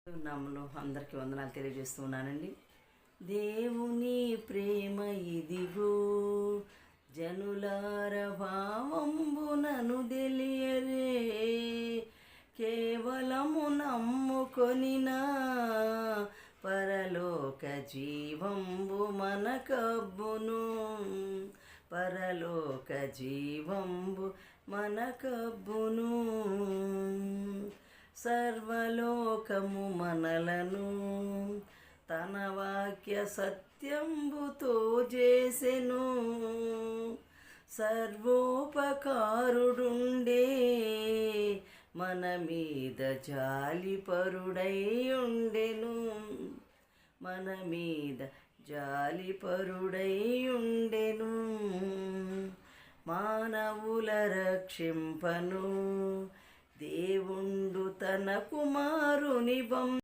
నామములో అందరికీ వందనాలు తెలియజేస్తున్నానండి. దేవుని ప్రేమ ఇదిగో, జనులార భావంబునను తెలియరే, కేవలము నమ్ముకొనినా పరలోక జీవంబు మనకబ్బును, పరలోక జీవంబు మనకబ్బును. సర్వలోకము మనలను తన వాక్య సత్యంబుతో చేసెను, సర్వోపకారుడుండే మన మీద జాలిపరుడై ఉండెను, మన మీద జాలిపరుడై ఉండెను. మానవుల రక్షింపను దేవుండు తన కుమారుని